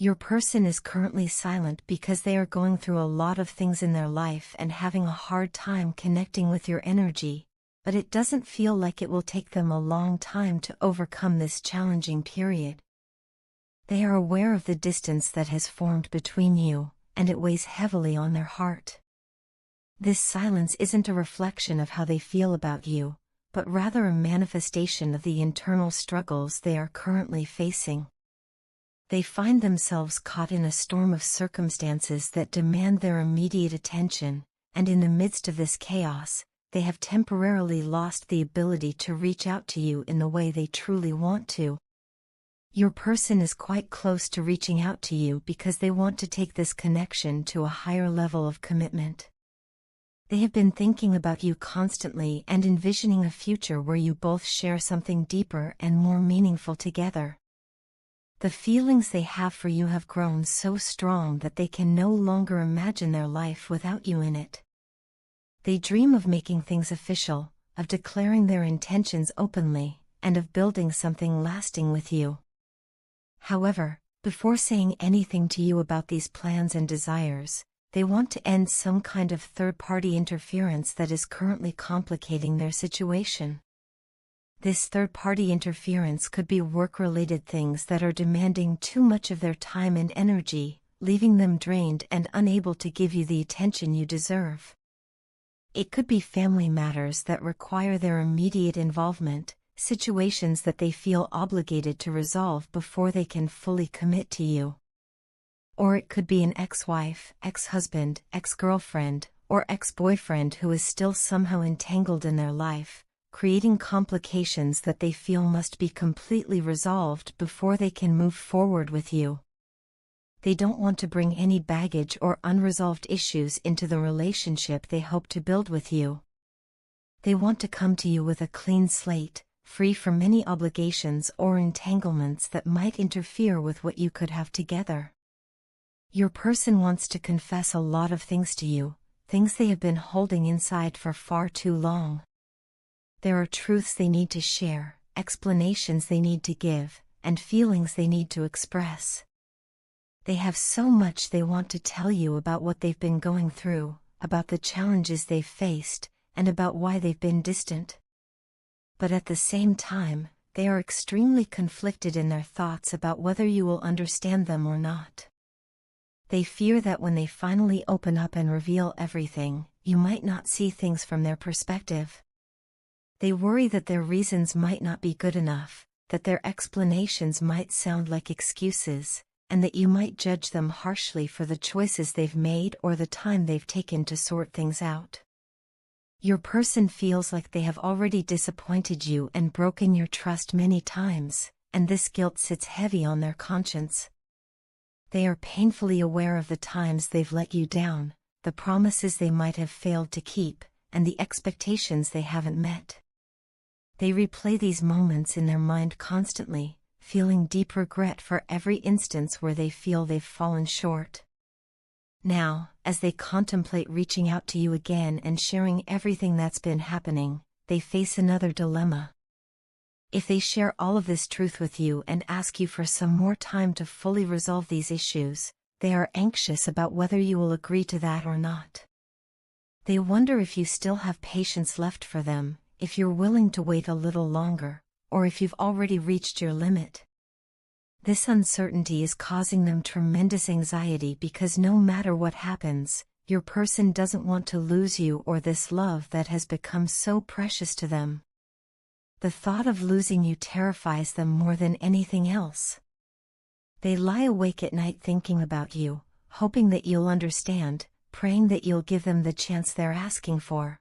Your person is currently silent because they are going through a lot of things in their life and having a hard time connecting with your energy, but it doesn't feel like it will take them a long time to overcome this challenging period. They are aware of the distance that has formed between you, and it weighs heavily on their heart. This silence isn't a reflection of how they feel about you, but rather a manifestation of the internal struggles they are currently facing. They find themselves caught in a storm of circumstances that demand their immediate attention, and in the midst of this chaos, they have temporarily lost the ability to reach out to you in the way they truly want to. Your person is quite close to reaching out to you because they want to take this connection to a higher level of commitment. They have been thinking about you constantly and envisioning a future where you both share something deeper and more meaningful together. The feelings they have for you have grown so strong that they can no longer imagine their life without you in it. They dream of making things official, of declaring their intentions openly, and of building something lasting with you. However, before saying anything to you about these plans and desires, they want to end some kind of third-party interference that is currently complicating their situation. This third-party interference could be work-related things that are demanding too much of their time and energy, leaving them drained and unable to give you the attention you deserve. It could be family matters that require their immediate involvement, situations that they feel obligated to resolve before they can fully commit to you. Or it could be an ex-wife, ex-husband, ex-girlfriend, or ex-boyfriend who is still somehow entangled in their life, creating complications that they feel must be completely resolved before they can move forward with you. They don't want to bring any baggage or unresolved issues into the relationship they hope to build with you. They want to come to you with a clean slate, free from any obligations or entanglements that might interfere with what you could have together. Your person wants to confess a lot of things to you, things they have been holding inside for far too long. There are truths they need to share, explanations they need to give, and feelings they need to express. They have so much they want to tell you about what they've been going through, about the challenges they've faced, and about why they've been distant. But at the same time, they are extremely conflicted in their thoughts about whether you will understand them or not. They fear that when they finally open up and reveal everything, you might not see things from their perspective. They worry that their reasons might not be good enough, that their explanations might sound like excuses, and that you might judge them harshly for the choices they've made or the time they've taken to sort things out. Your person feels like they have already disappointed you and broken your trust many times, and this guilt sits heavy on their conscience. They are painfully aware of the times they've let you down, the promises they might have failed to keep, and the expectations they haven't met. They replay these moments in their mind constantly, feeling deep regret for every instance where they feel they've fallen short. Now, as they contemplate reaching out to you again and sharing everything that's been happening, they face another dilemma. If they share all of this truth with you and ask you for some more time to fully resolve these issues, they are anxious about whether you will agree to that or not. They wonder if you still have patience left for them, if you're willing to wait a little longer, or if you've already reached your limit. This uncertainty is causing them tremendous anxiety because no matter what happens, your person doesn't want to lose you or this love that has become so precious to them. The thought of losing you terrifies them more than anything else. They lie awake at night thinking about you, hoping that you'll understand, praying that you'll give them the chance they're asking for.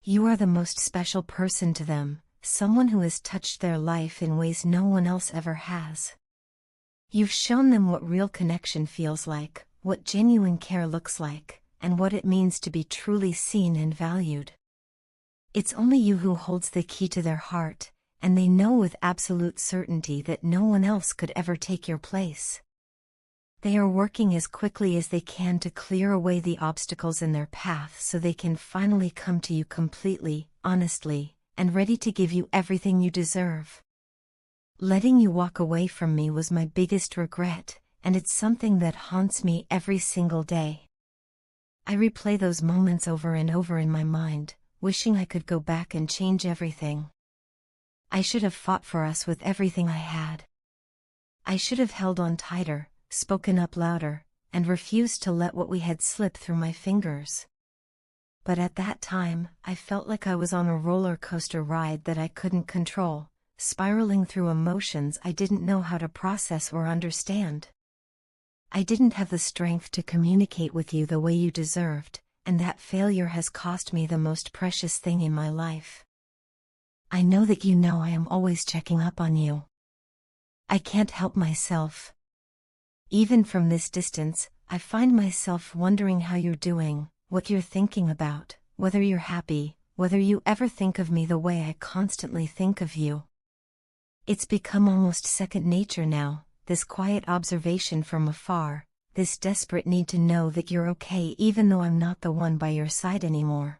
You are the most special person to them, someone who has touched their life in ways no one else ever has. You've shown them what real connection feels like, what genuine care looks like, and what it means to be truly seen and valued. It's only you who holds the key to their heart, and they know with absolute certainty that no one else could ever take your place. They are working as quickly as they can to clear away the obstacles in their path so they can finally come to you completely, honestly, and ready to give you everything you deserve. Letting you walk away from me was my biggest regret, and it's something that haunts me every single day. I replay those moments over and over in my mind, wishing I could go back and change everything. I should have fought for us with everything I had. I should have held on tighter, spoken up louder, and refused to let what we had slip through my fingers. But at that time, I felt like I was on a roller coaster ride that I couldn't control, spiraling through emotions I didn't know how to process or understand. I didn't have the strength to communicate with you the way you deserved, and that failure has cost me the most precious thing in my life. I know that you know I am always checking up on you. I can't help myself. Even from this distance, I find myself wondering how you're doing, what you're thinking about, whether you're happy, whether you ever think of me the way I constantly think of you. It's become almost second nature now, this quiet observation from afar, this desperate need to know that you're okay even though I'm not the one by your side anymore.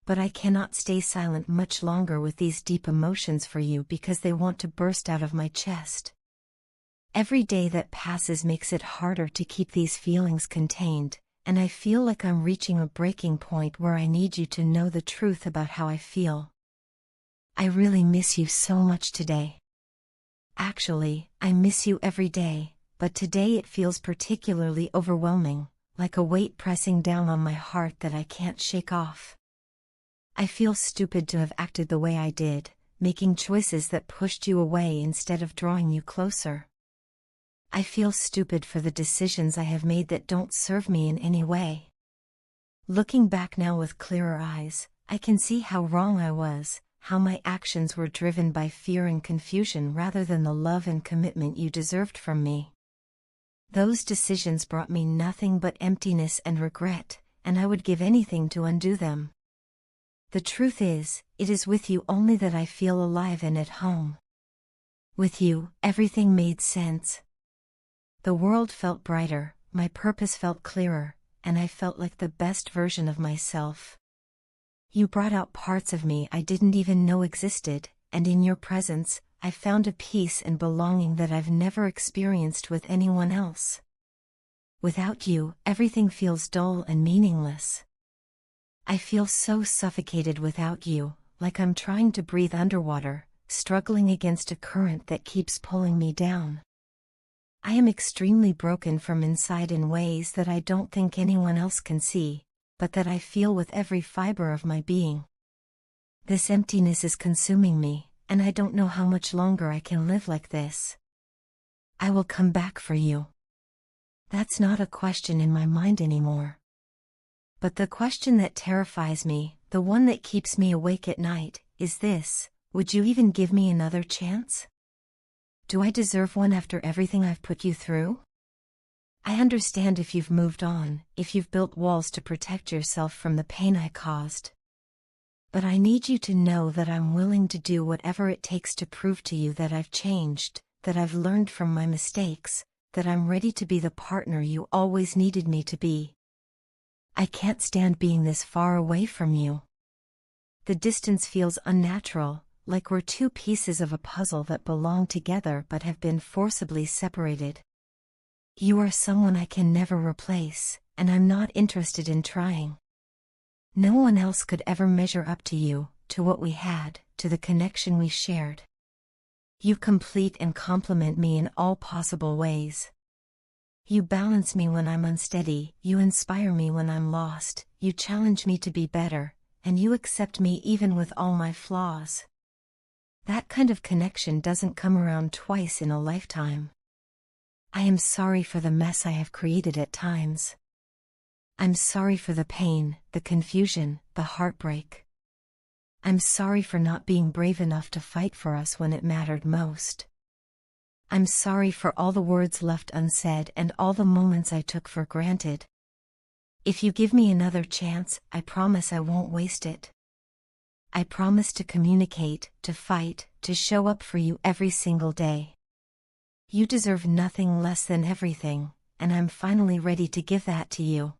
But I cannot stay silent much longer with these deep emotions for you because they want to burst out of my chest. Every day that passes makes it harder to keep these feelings contained, and I feel like I'm reaching a breaking point where I need you to know the truth about how I feel. I really miss you so much today. Actually, I miss you every day, but today it feels particularly overwhelming, like a weight pressing down on my heart that I can't shake off. I feel stupid to have acted the way I did, making choices that pushed you away instead of drawing you closer. I feel stupid for the decisions I have made that don't serve me in any way. Looking back now with clearer eyes, I can see how wrong I was, how my actions were driven by fear and confusion rather than the love and commitment you deserved from me. Those decisions brought me nothing but emptiness and regret, and I would give anything to undo them. The truth is, it is with you only that I feel alive and at home. With you, everything made sense. The world felt brighter, my purpose felt clearer, and I felt like the best version of myself. You brought out parts of me I didn't even know existed, and in your presence, I found a peace and belonging that I've never experienced with anyone else. Without you, everything feels dull and meaningless. I feel so suffocated without you, like I'm trying to breathe underwater, struggling against a current that keeps pulling me down. I am extremely broken from inside in ways that I don't think anyone else can see, but that I feel with every fiber of my being. This emptiness is consuming me, and I don't know how much longer I can live like this. I will come back for you. That's not a question in my mind anymore. But the question that terrifies me, the one that keeps me awake at night, is this: would you even give me another chance? Do I deserve one after everything I've put you through? I understand if you've moved on, if you've built walls to protect yourself from the pain I caused. But I need you to know that I'm willing to do whatever it takes to prove to you that I've changed, that I've learned from my mistakes, that I'm ready to be the partner you always needed me to be. I can't stand being this far away from you. The distance feels unnatural, like we're two pieces of a puzzle that belong together but have been forcibly separated. You are someone I can never replace, and I'm not interested in trying. No one else could ever measure up to you, to what we had, to the connection we shared. You complete and complement me in all possible ways. You balance me when I'm unsteady, you inspire me when I'm lost, you challenge me to be better, and you accept me even with all my flaws. That kind of connection doesn't come around twice in a lifetime. I am sorry for the mess I have created at times. I'm sorry for the pain, the confusion, the heartbreak. I'm sorry for not being brave enough to fight for us when it mattered most. I'm sorry for all the words left unsaid and all the moments I took for granted. If you give me another chance, I promise I won't waste it. I promise to communicate, to fight, to show up for you every single day. You deserve nothing less than everything, and I'm finally ready to give that to you.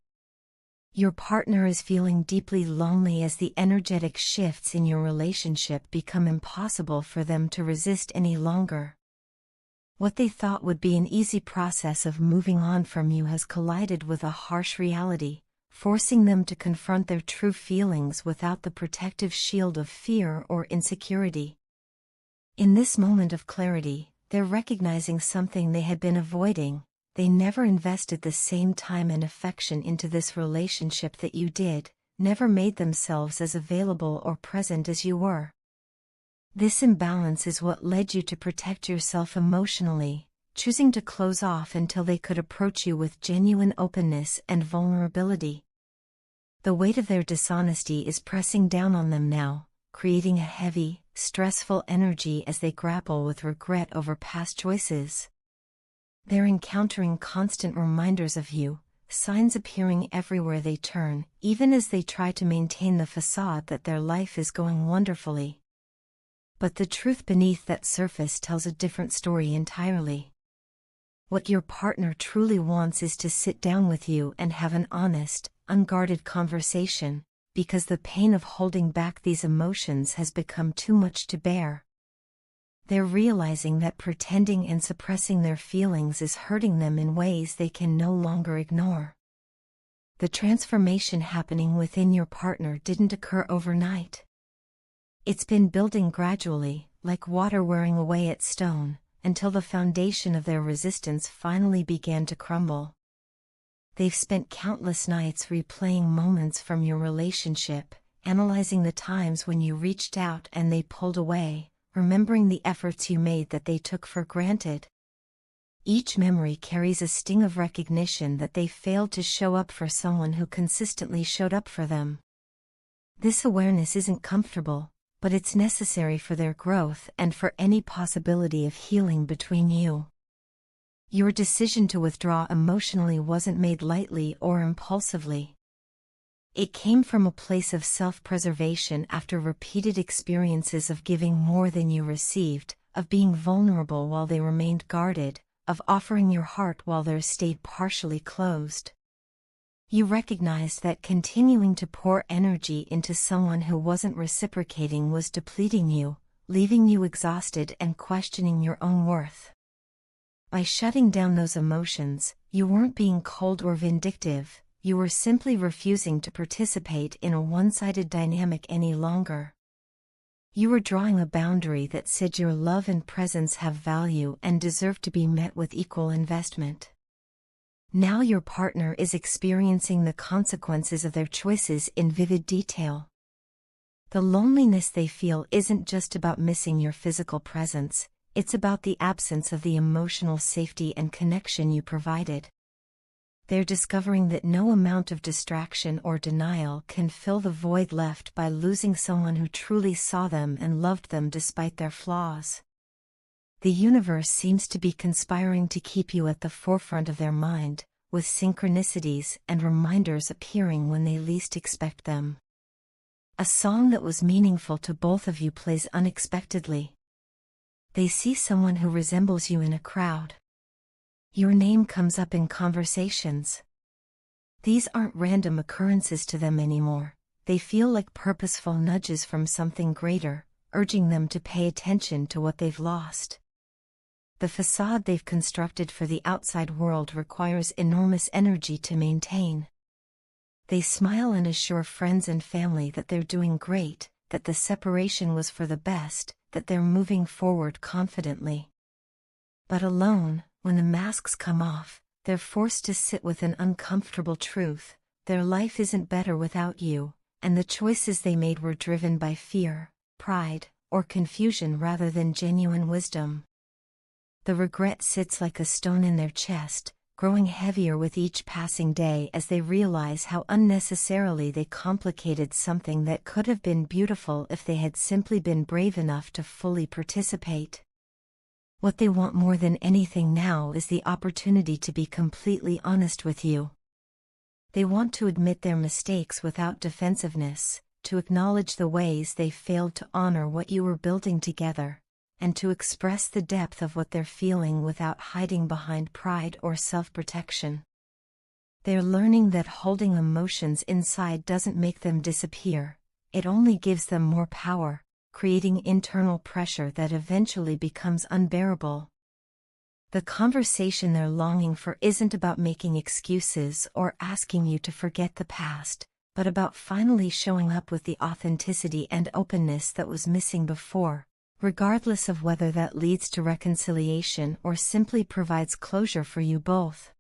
Your partner is feeling deeply lonely as the energetic shifts in your relationship become impossible for them to resist any longer. What they thought would be an easy process of moving on from you has collided with a harsh reality, forcing them to confront their true feelings without the protective shield of fear or insecurity. In this moment of clarity, they're recognizing something they had been avoiding. They never invested the same time and affection into this relationship that you did, never made themselves as available or present as you were. This imbalance is what led you to protect yourself emotionally, choosing to close off until they could approach you with genuine openness and vulnerability. The weight of their dishonesty is pressing down on them now, creating a heavy, stressful energy as they grapple with regret over past choices. They're encountering constant reminders of you, signs appearing everywhere they turn, even as they try to maintain the facade that their life is going wonderfully. But the truth beneath that surface tells a different story entirely. What your partner truly wants is to sit down with you and have an honest, unguarded conversation, because the pain of holding back these emotions has become too much to bear. They're realizing that pretending and suppressing their feelings is hurting them in ways they can no longer ignore. The transformation happening within your partner didn't occur overnight. It's been building gradually, like water wearing away at stone, until the foundation of their resistance finally began to crumble. They've spent countless nights replaying moments from your relationship, analyzing the times when you reached out and they pulled away, remembering the efforts you made that they took for granted. Each memory carries a sting of recognition that they failed to show up for someone who consistently showed up for them. This awareness isn't comfortable, but it's necessary for their growth and for any possibility of healing between you. Your decision to withdraw emotionally wasn't made lightly or impulsively. It came from a place of self-preservation after repeated experiences of giving more than you received, of being vulnerable while they remained guarded, of offering your heart while theirs stayed partially closed. You recognized that continuing to pour energy into someone who wasn't reciprocating was depleting you, leaving you exhausted and questioning your own worth. By shutting down those emotions, you weren't being cold or vindictive, you were simply refusing to participate in a one-sided dynamic any longer. You were drawing a boundary that said your love and presence have value and deserve to be met with equal investment. Now your partner is experiencing the consequences of their choices in vivid detail. The loneliness they feel isn't just about missing your physical presence, it's about the absence of the emotional safety and connection you provided. They're discovering that no amount of distraction or denial can fill the void left by losing someone who truly saw them and loved them despite their flaws. The universe seems to be conspiring to keep you at the forefront of their mind, with synchronicities and reminders appearing when they least expect them. A song that was meaningful to both of you plays unexpectedly. They see someone who resembles you in a crowd. Your name comes up in conversations. These aren't random occurrences to them anymore, they feel like purposeful nudges from something greater, urging them to pay attention to what they've lost. The facade they've constructed for the outside world requires enormous energy to maintain. They smile and assure friends and family that they're doing great, that the separation was for the best, that they're moving forward confidently. But alone, when the masks come off, they're forced to sit with an uncomfortable truth: their life isn't better without you, and the choices they made were driven by fear, pride, or confusion rather than genuine wisdom. The regret sits like a stone in their chest, growing heavier with each passing day as they realize how unnecessarily they complicated something that could have been beautiful if they had simply been brave enough to fully participate. What they want more than anything now is the opportunity to be completely honest with you. They want to admit their mistakes without defensiveness, to acknowledge the ways they failed to honor what you were building together, and to express the depth of what they're feeling without hiding behind pride or self-protection. They're learning that holding emotions inside doesn't make them disappear, it only gives them more power, creating internal pressure that eventually becomes unbearable. The conversation they're longing for isn't about making excuses or asking you to forget the past, but about finally showing up with the authenticity and openness that was missing before, regardless of whether that leads to reconciliation or simply provides closure for you both.